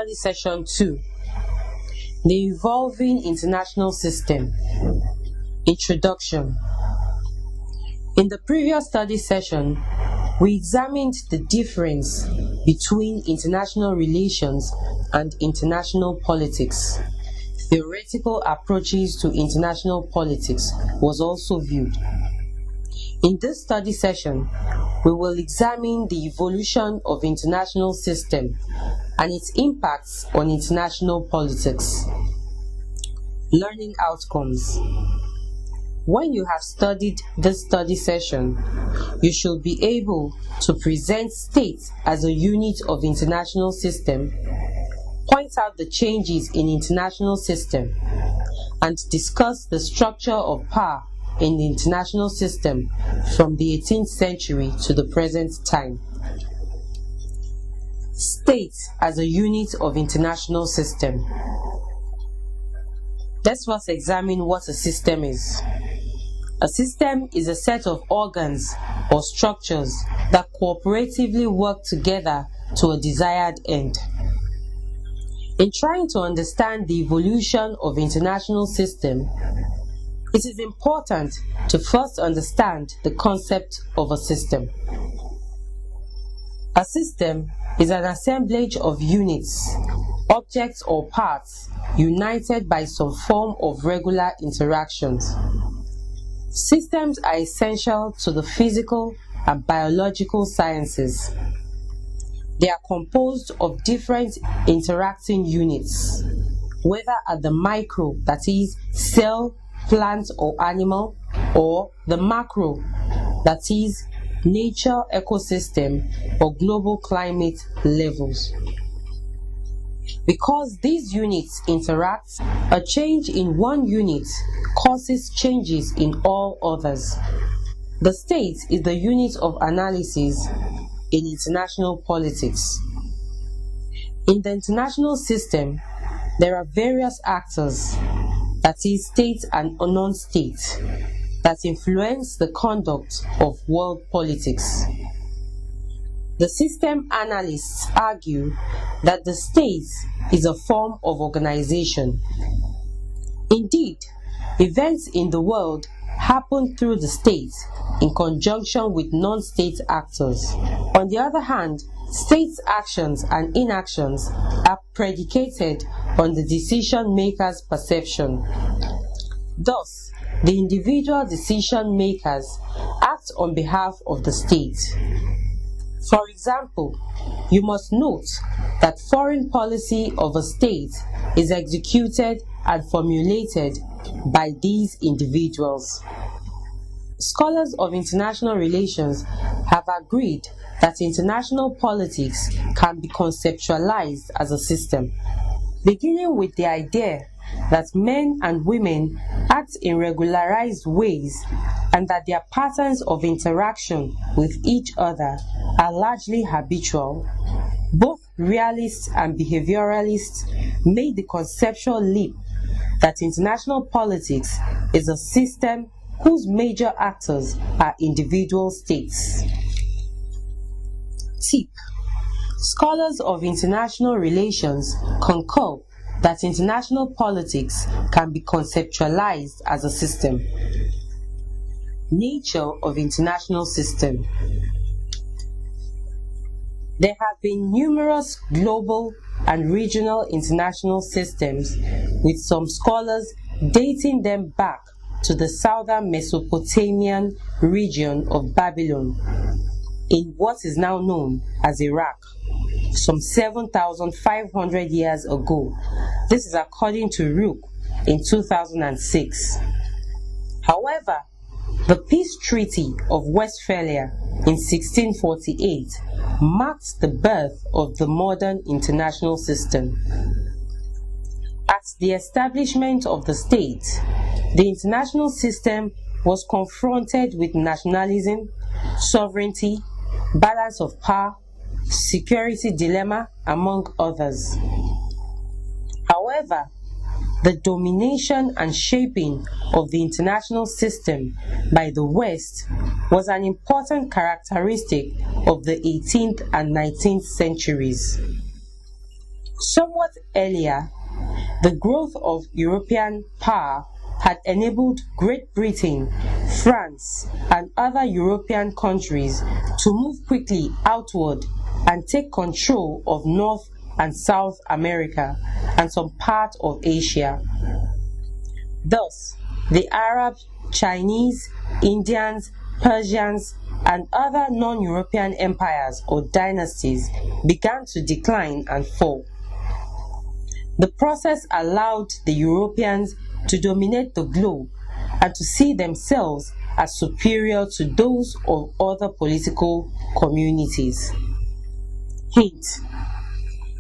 Study Session 2, The Evolving International System. Introduction. In the previous study session, we examined the difference between international relations and international politics. Theoretical approaches to international politics was also viewed. In this study session, we will examine the evolution of international system and its impacts on international politics. Learning outcomes. When you have studied this study session, you should be able to present state as a unit of international system, point out the changes in international system, and discuss the structure of power in the international system from the 18th century to the present time. State as a unit of international system. Let's first examine what a system is. A system is a set of organs or structures that cooperatively work together to a desired end. In trying to understand the evolution of international system, it is important to first understand the concept of a system. A system is an assemblage of units, objects or parts united by some form of regular interactions. Systems are essential to the physical and biological sciences. They are composed of different interacting units, whether at the micro, that is, cell, plant or animal, or the macro, that is, nature, ecosystem, or global climate levels. Because these units interact, a change in one unit causes changes in all others. The state is the unit of analysis in international politics. In the international system, there are various actors, that is, state and non-state, that influence the conduct of world politics. The system analysts argue that the state is a form of organization. Indeed, events in the world happen through the state in conjunction with non-state actors. On the other hand, states' actions and inactions are predicated on the decision maker's perception. Thus, the individual decision makers act on behalf of the state. For example, you must note that foreign policy of a state is executed and formulated by these individuals. Scholars of international relations have agreed that international politics can be conceptualized as a system, beginning with the idea that men and women act in regularized ways and that their patterns of interaction with each other are largely habitual. Both realists and behavioralists made the conceptual leap that international politics is a system whose major actors are individual states. Tip: Scholars of international relations concur that international politics can be conceptualized as a system. Nature of international system. There have been numerous global and regional international systems, with some scholars dating them back to the southern Mesopotamian region of Babylon, in what is now known as Iraq, some 7,500 years ago. This is according to Rook in 2006. However, the Peace Treaty of Westphalia in 1648 marked the birth of the modern international system. At the establishment of the state, the international system was confronted with nationalism, sovereignty, balance of power, security dilemma, among others. However, the domination and shaping of the international system by the West was an important characteristic of the 18th and 19th centuries. Somewhat earlier, the growth of European power had enabled Great Britain, France, and other European countries to move quickly outward and take control of North and South America and some part of Asia. Thus, the Arab, Chinese, Indians, Persians, and other non-European empires or dynasties began to decline and fall. The process allowed the Europeans to dominate the globe and to see themselves as superior to those of other political communities. Hint: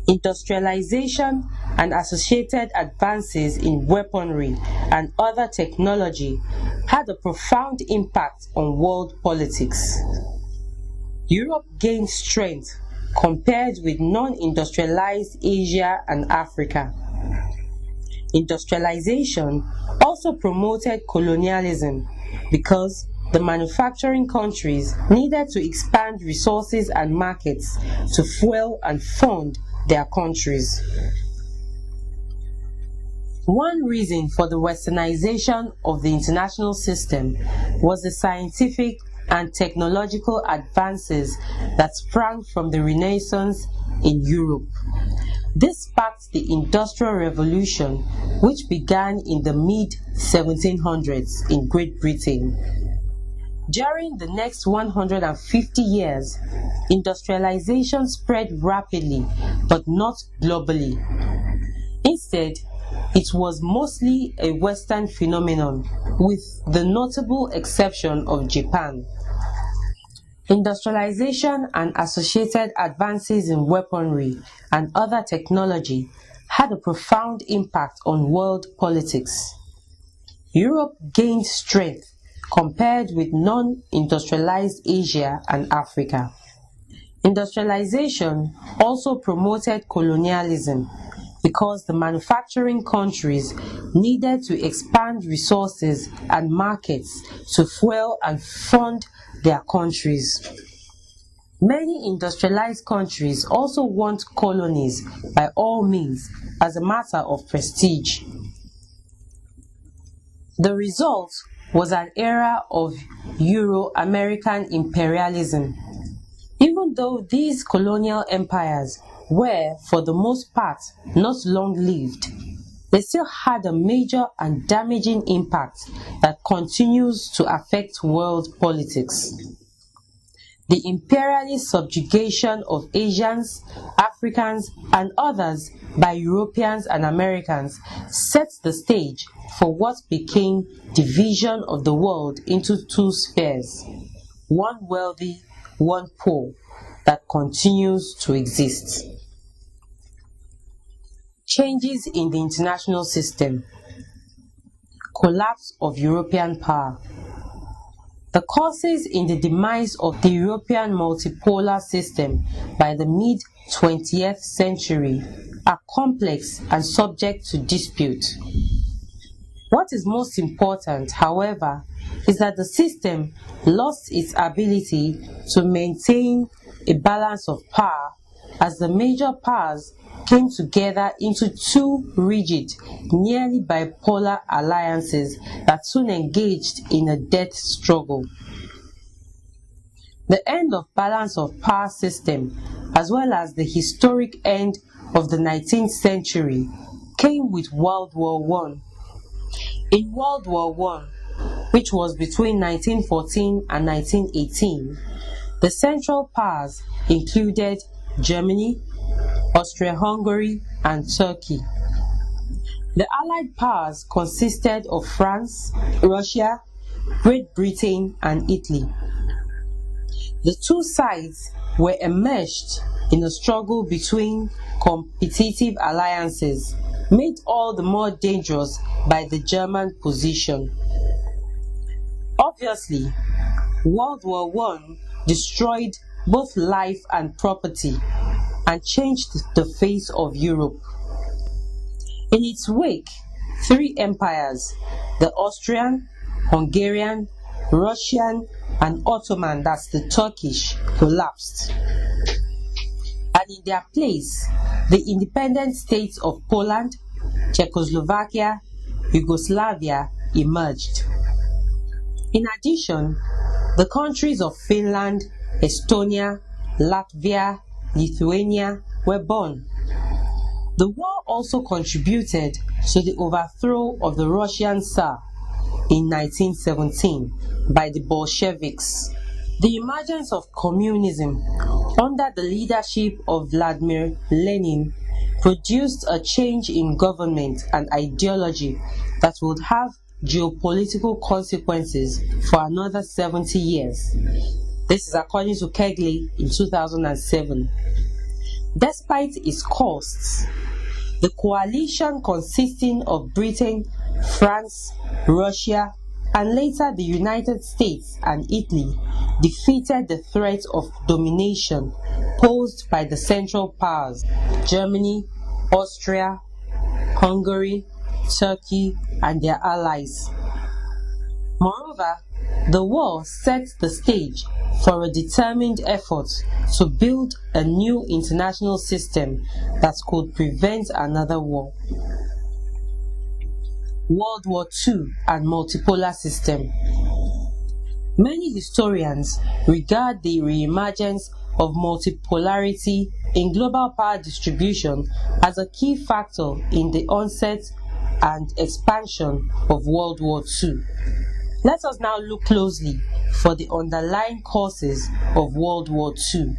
industrialization and associated advances in weaponry and other technology had a profound impact on world politics. Europe gained strength compared with non-industrialized Asia and Africa. Industrialization also promoted colonialism because the manufacturing countries needed to expand resources and markets to fuel and fund their countries. One reason for the westernization of the international system was the scientific and technological advances that sprang from the Renaissance in Europe. This sparked the Industrial Revolution, which began in the mid-1700s in Great Britain. During the next 150 years, industrialization spread rapidly, but not globally. Instead, it was mostly a Western phenomenon, with the notable exception of Japan. Industrialization and associated advances in weaponry and other technology had a profound impact on world politics. Europe gained strength compared with non-industrialized Asia and Africa. Industrialization also promoted colonialism because the manufacturing countries needed to expand resources and markets to fuel and fund their countries. Many industrialized countries also want colonies by all means as a matter of prestige. The result was an era of Euro-American imperialism. Even though these colonial empires were, for the most part, not long-lived, they still had a major and damaging impact that continues to affect world politics. The imperialist subjugation of Asians, Africans, and others by Europeans and Americans set the stage for what became division of the world into two spheres, one wealthy, one poor, that continues to exist. Changes in the international system. Collapse of European power. The causes in the demise of the European multipolar system by the mid-20th century are complex and subject to dispute. What is most important, however, is that the system lost its ability to maintain a balance of power as the major powers came together into two rigid, nearly bipolar alliances that soon engaged in a death struggle. The end of balance of power system, as well as the historic end of the 19th century, came with World War I. In World War I, which was between 1914 and 1918, the Central Powers included Germany, Austria-Hungary, and Turkey. The Allied powers consisted of France, Russia, Great Britain, and Italy. The two sides were enmeshed in a struggle between competitive alliances, made all the more dangerous by the German position. Obviously, World War I destroyed both life and property and changed the face of Europe. In its wake, three empires, the Austrian, Hungarian, Russian, and Ottoman, that's the Turkish, collapsed. and in their place, the independent states of Poland, Czechoslovakia, Yugoslavia emerged. In addition, the countries of Finland, Estonia, Latvia, Lithuania were born. The war also contributed to the overthrow of the Russian Tsar in 1917 by the Bolsheviks. The emergence of communism under the leadership of Vladimir Lenin produced a change in government and ideology that would have geopolitical consequences for another 70 years. This is according to Kegley in 2007. Despite its costs, the coalition consisting of Britain, France, Russia, and later the United States and Italy defeated the threat of domination posed by the Central Powers, Germany, Austria, Hungary, Turkey, and their allies. Moreover, the war set the stage for a determined effort to build a new international system that could prevent another war. World War II and multipolar system. Many historians regard the reemergence of multipolarity in global power distribution as a key factor in the onset and expansion of World War II. Let us now look closely for the underlying causes of World War II.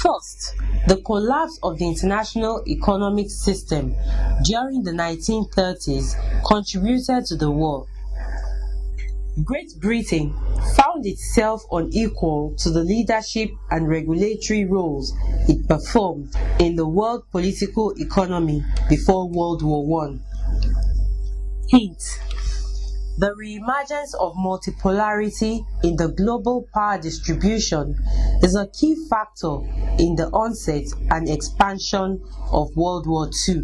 First, the collapse of the international economic system during the 1930s contributed to the war. Great Britain found itself unequal to the leadership and regulatory roles it performed in the world political economy before World War I. Hint: the reemergence of multipolarity in the global power distribution is a key factor in the onset and expansion of World War II.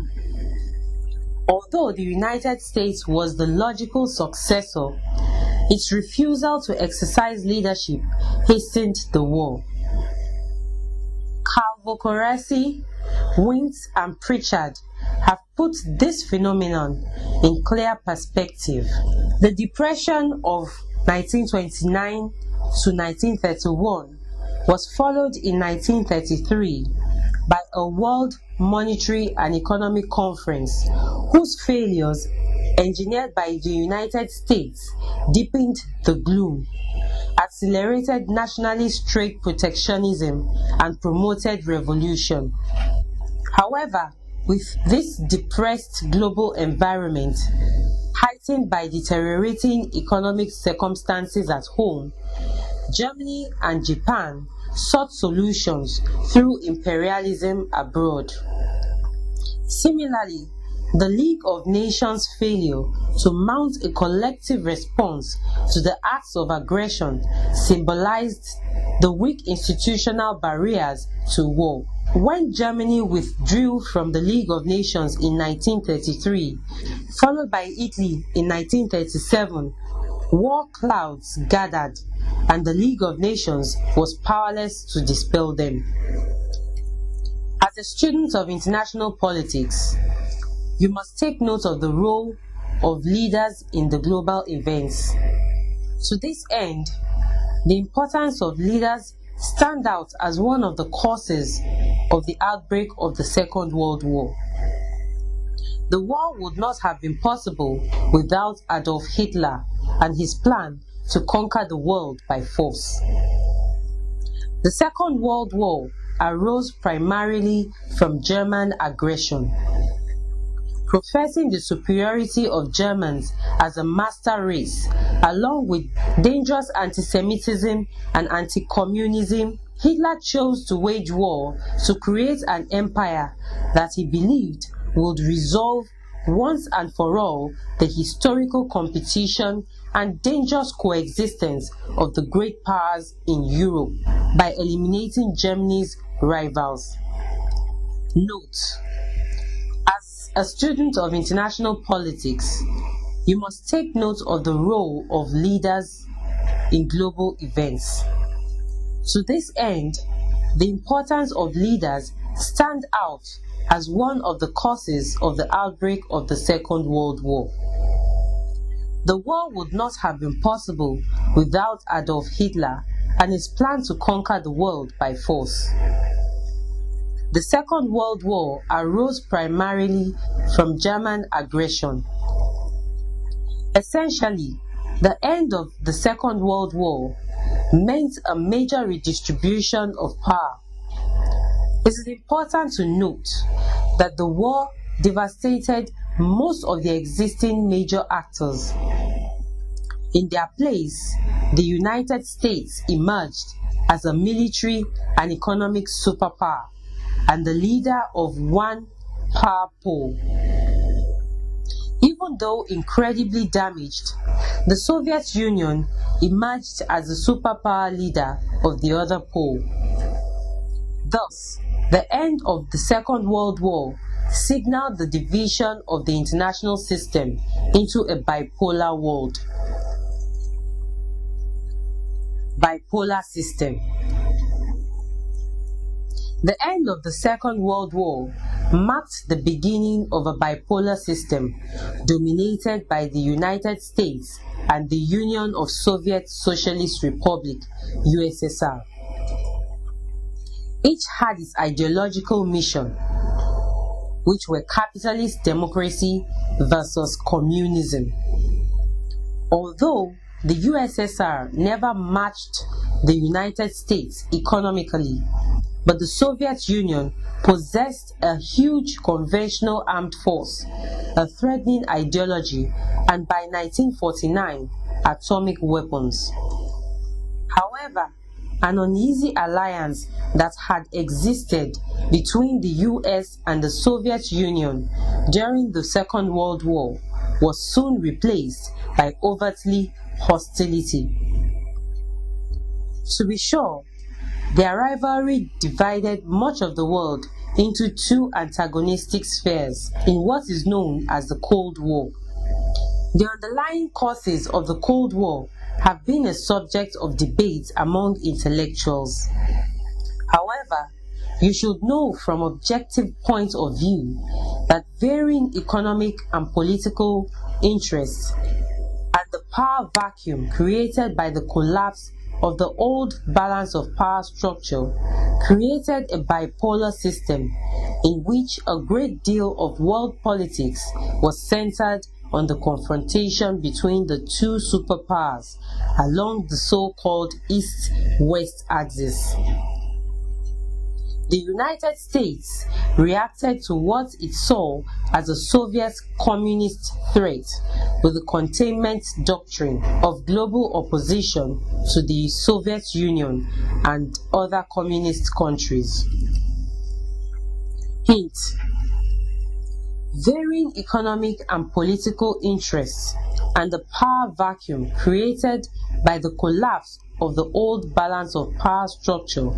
Although the United States was the logical successor, its refusal to exercise leadership hastened the war. Calvo-Coresi, Wintz, and Pritchard have put this phenomenon in clear perspective. The Depression of 1929 to 1931 was followed in 1933 by a World Monetary and Economic Conference whose failures, engineered by the United States, deepened the gloom, accelerated nationalist trade protectionism, and promoted revolution. However, with this depressed global environment, heightened by deteriorating economic circumstances at home, Germany and Japan sought solutions through imperialism abroad. Similarly, the League of Nations' failure to mount a collective response to the acts of aggression symbolized the weak institutional barriers to war. When Germany withdrew from the League of Nations in 1933, followed by Italy in 1937, war clouds gathered, and the League of Nations was powerless to dispel them. As a student of international politics, you must take note of the role of leaders in the global events. To this end, the importance of leaders stand out as one of the causes of the outbreak of the Second World War. The war would not have been possible without Adolf Hitler and his plan to conquer the world by force. The Second World War arose primarily from German aggression. Professing the superiority of Germans as a master race, along with dangerous anti-Semitism and anti-communism, Hitler chose to wage war to create an empire that he believed would resolve once and for all the historical competition and dangerous coexistence of the great powers in Europe by eliminating Germany's rivals. Note: as a student of international politics, you must take note of the role of leaders in global events. To this end, The importance of leaders stand out as one of the causes of the outbreak of the Second World War. The war would not have been possible without Adolf Hitler and his plan to conquer the world by force. The Second World War arose primarily from German aggression. Essentially, the end of the Second World War meant a major redistribution of power. It is important to note that the war devastated most of the existing major actors. In their place, the United States emerged as a military and economic superpower and the leader of one power pole. Even though incredibly damaged, the Soviet Union emerged as the superpower leader of the other pole. Thus, the end of the Second World War signaled the division of the international system into a bipolar world. Bipolar system. The end of the Second World War marked the beginning of a bipolar system dominated by the United States and the Union of Soviet Socialist Republic (USSR). Each had its ideological mission, which were capitalist democracy versus communism. Although the USSR never matched the United States economically, but the Soviet Union possessed a huge conventional armed force, a threatening ideology, and by 1949, atomic weapons. However, an uneasy alliance that had existed between the US and the Soviet Union during the Second World War was soon replaced by overtly hostility. To be sure, their rivalry divided much of the world into two antagonistic spheres in what is known as the Cold War. The underlying causes of the Cold War have been a subject of debate among intellectuals. However, you should know from objective point of view that varying economic and political interests and the power vacuum created by the collapse of the old balance of power structure created a bipolar system in which a great deal of world politics was centered on the confrontation between the two superpowers along the so-called East-West axis. The United States reacted to what it saw as a Soviet communist threat with the containment doctrine of global opposition to the Soviet Union and other communist countries. Hint: varying economic and political interests and the power vacuum created by the collapse of the old balance of power structure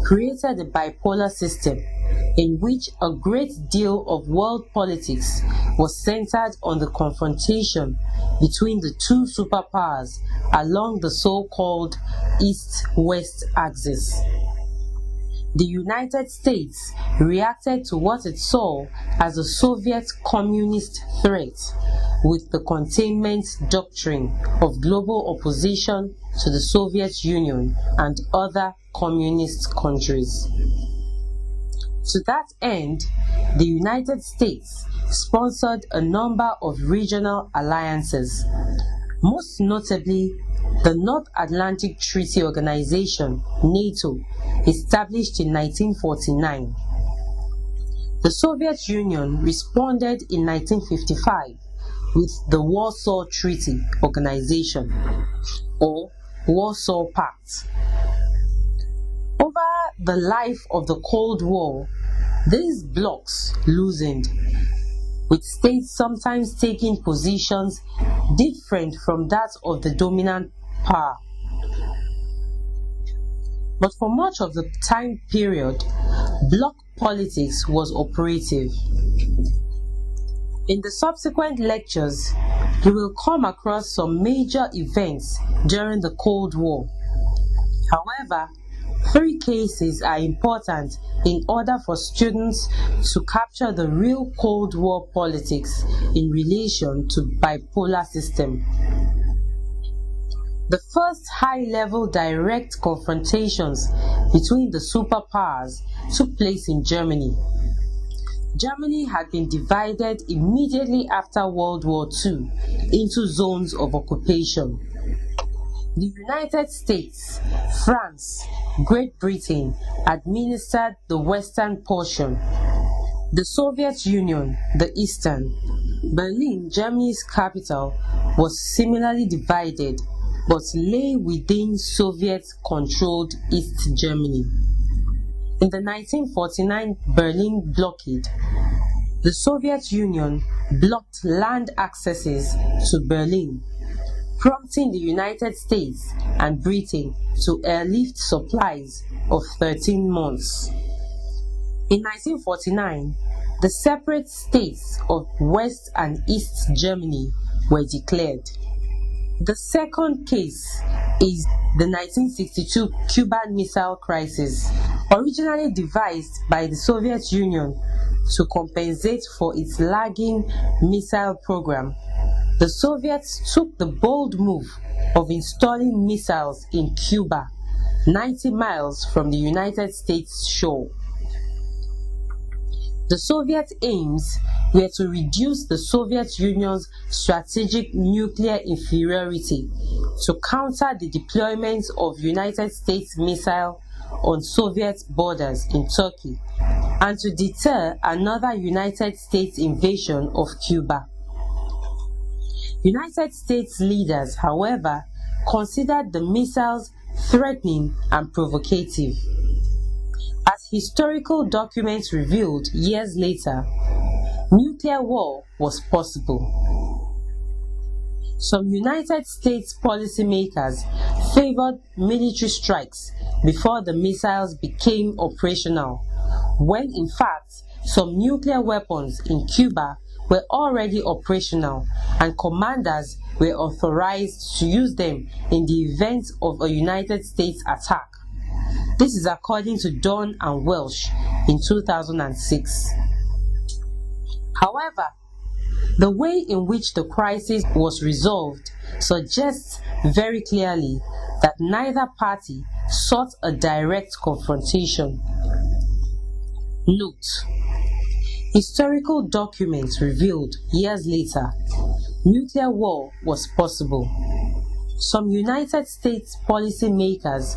created a bipolar system in which a great deal of world politics was centered on the confrontation between the two superpowers along the so-called East-West axis. The United States reacted to what it saw as a Soviet communist threat with the containment doctrine of global opposition to the Soviet Union and other communist countries. To that end, the United States sponsored a number of regional alliances, most notably the North Atlantic Treaty Organization (NATO), established in 1949. The Soviet Union responded in 1955 with the Warsaw Treaty Organization, or Warsaw Pact. Over the life of the Cold War, these blocs loosened, with states sometimes taking positions different from that of the dominant power. But for much of the time period, bloc politics was operative. In the subsequent lectures, you will come across some major events during the Cold War. However, Three cases are important in order for students to capture the real Cold War politics in relation to bipolar system. The first high-level direct confrontations between the superpowers took place in Germany. Germany had been divided immediately after World War II into zones of occupation. The United States, France, Great Britain administered the western portion. The Soviet Union, the eastern. Berlin, Germany's capital, was similarly divided but lay within Soviet-controlled East Germany. In the 1949 Berlin blockade, the Soviet Union blocked land accesses to Berlin, prompting the United States and Britain to airlift supplies of 13 months. In 1949, the separate states of West and East Germany were declared. The second case is the 1962 Cuban Missile Crisis, originally devised by the Soviet Union to compensate for its lagging missile program. The Soviets took the bold move of installing missiles in Cuba, 90 miles from the United States shore. The Soviet aims were to reduce the Soviet Union's strategic nuclear inferiority, to counter the deployment of United States missiles on Soviet borders in Turkey, and to deter another United States invasion of Cuba. United States leaders, however, considered the missiles threatening and provocative. As historical documents revealed years later, nuclear war was possible. Some United States policymakers favored military strikes before the missiles became operational, when in fact some nuclear weapons in Cuba were already operational and commanders were authorized to use them in the event of a United States attack. This is according to Dunn and Welsh in 2006. However, the way in which the crisis was resolved suggests very clearly that neither party sought a direct confrontation. Note: historical documents revealed years later nuclear war was possible. Some United States policymakers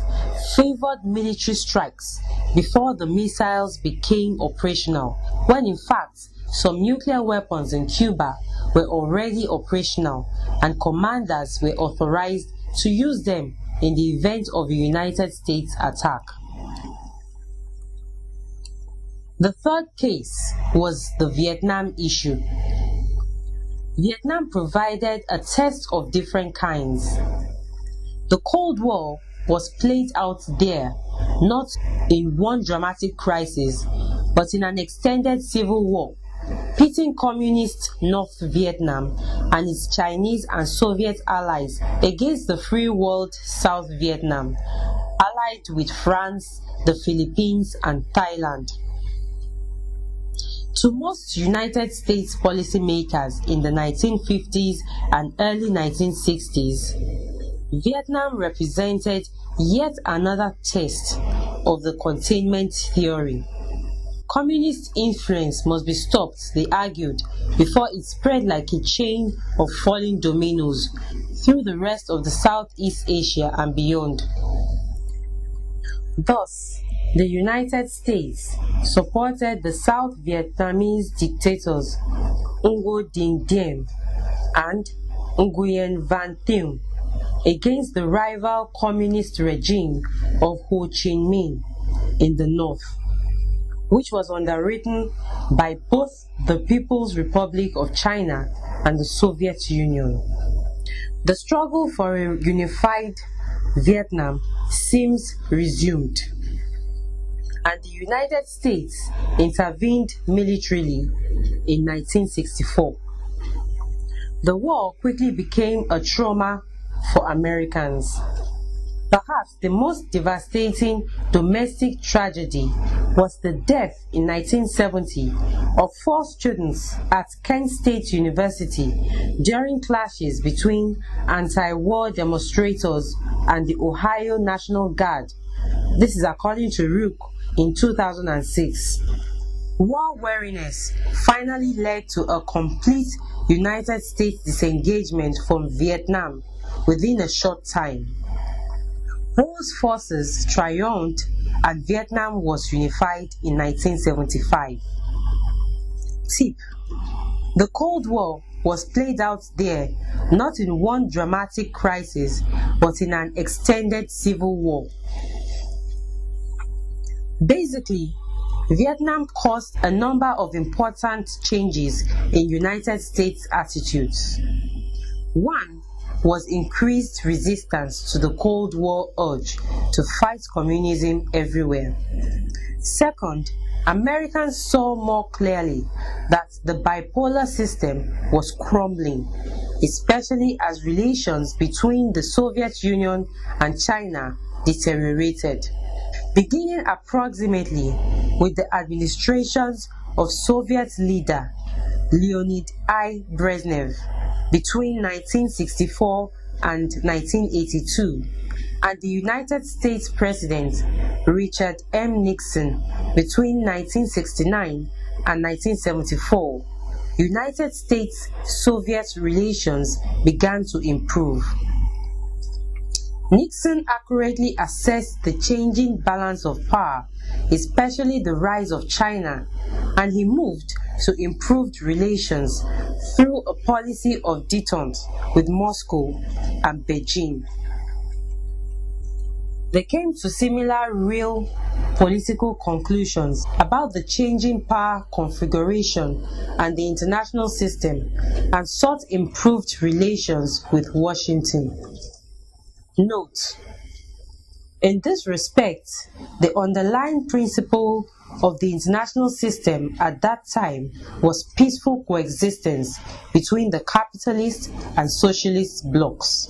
favored military strikes before the missiles became operational, when in fact some nuclear weapons in Cuba were already operational and commanders were authorized to use them in the event of a United States attack. The third case was the Vietnam issue. Vietnam provided a test of different kinds. The Cold War was played out there, not in one dramatic crisis, but in an extended civil war, pitting communist North Vietnam and its Chinese and Soviet allies against the free world South Vietnam, allied with France, the Philippines, and Thailand. To most United States policymakers in the 1950s and early 1960s, Vietnam represented yet another test of the containment theory. Communist influence must be stopped, they argued, before it spread like a chain of falling dominoes through the rest of the Southeast Asia and beyond. Thus, the United States supported the South Vietnamese dictators Ngo Dinh Diem and Nguyen Van Thieu against the rival communist regime of Ho Chi Minh in the north, which was underwritten by both the People's Republic of China and the Soviet Union. The struggle for a unified Vietnam seems resumed, and the United States intervened militarily in 1964. The war quickly became a trauma for Americans. Perhaps the most devastating domestic tragedy was the death in 1970 of 4 students at Kent State University during clashes between anti-war demonstrators and the Ohio National Guard. This is according to Rook in 2006. War weariness finally led to a complete United States disengagement from Vietnam within a short time. Both forces triumphed and Vietnam was unified in 1975. Tip: the Cold War was played out there not in one dramatic crisis but in an extended civil war. Basically, Vietnam caused a number of important changes in United States attitudes. One was increased resistance to the Cold War urge to fight communism everywhere. Second, Americans saw more clearly that the bipolar system was crumbling, especially as relations between the Soviet Union and China deteriorated. Beginning approximately with the administrations of Soviet leader Leonid I. Brezhnev between 1964 and 1982, and the United States President Richard M. Nixon between 1969 and 1974, United States-Soviet relations began to improve. Nixon accurately assessed the changing balance of power, especially the rise of China, and he moved to improved relations through a policy of detente with Moscow and Beijing. They came to similar real political conclusions about the changing power configuration and the international system, and sought improved relations with Washington. Note: in this respect, the underlying principle of the international system at that time was peaceful coexistence between the capitalist and socialist blocs.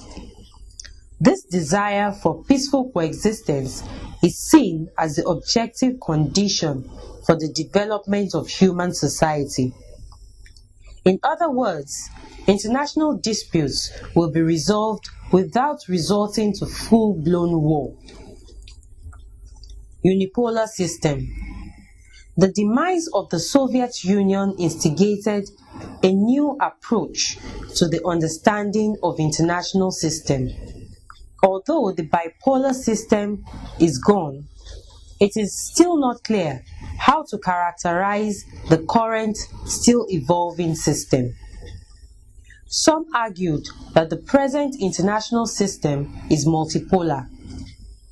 This desire for peaceful coexistence is seen as the objective condition for the development of human society. In other words, international disputes will be resolved without resorting to full-blown war. Unipolar system. The demise of the Soviet Union instigated a new approach to the understanding of international system. Although the bipolar system is gone, it is still not clear how to characterize the current, still evolving system. Some argued that the present international system is multipolar,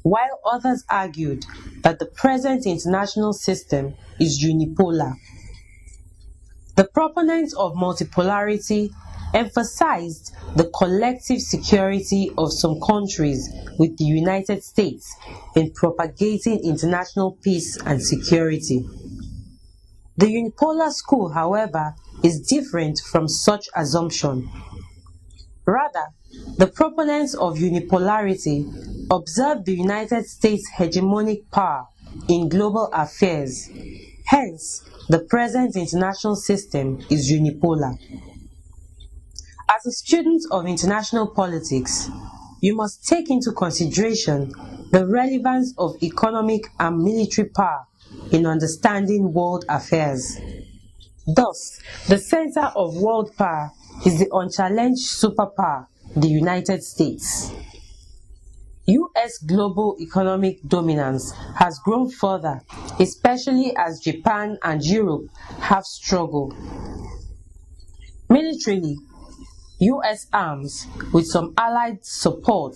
while others argued that the present international system is unipolar. The proponents of multipolarity emphasized the collective security of some countries with the United States in propagating international peace and security. The unipolar school, however, is different from such assumption. Rather, the proponents of unipolarity observe the United States' hegemonic power in global affairs. Hence, the present international system is unipolar. As a student of international politics, you must take into consideration the relevance of economic and military power in understanding world affairs. Thus, the center of world power is the unchallenged superpower, the United States. US global economic dominance has grown further, especially as Japan and Europe have struggled. Militarily, US arms, with some Allied support,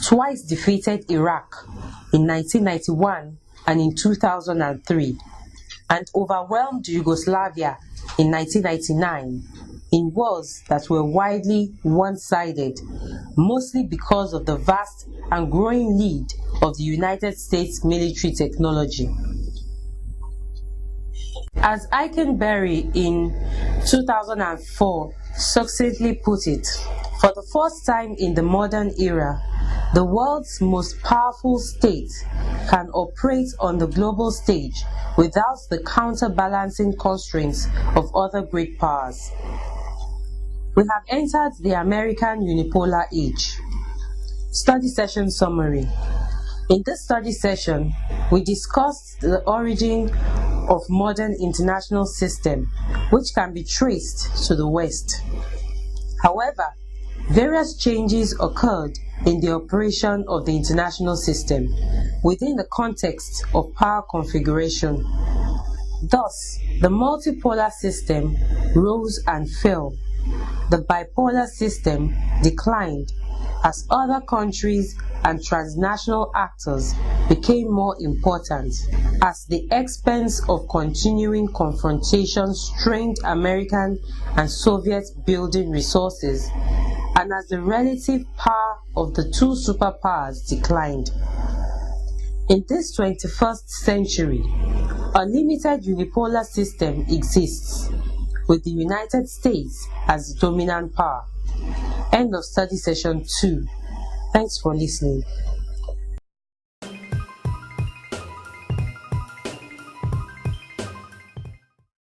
twice defeated Iraq in 1991 and in 2003, and overwhelmed Yugoslavia in 1999 in wars that were widely one-sided, mostly because of the vast and growing lead of the United States military technology. As Eikenberry in 2004 succinctly put it, for the first time in the modern era, The world's most powerful state can operate on the global stage without the counterbalancing constraints of other great powers. We have entered the American unipolar age. Study session summary. In this study session, we discussed the origin of modern international system, which can be traced to the West. However, various changes occurred in the operation of the international system within the context of power configuration. Thus, the multipolar system rose and fell. The bipolar system declined as other countries and transnational actors became more important, as the expense of continuing confrontation strained American and Soviet building resources, and as the relative power of the two superpowers declined. In this 21st century, a limited unipolar system exists, with the United States as the dominant power. End of study session 2. Thanks for listening.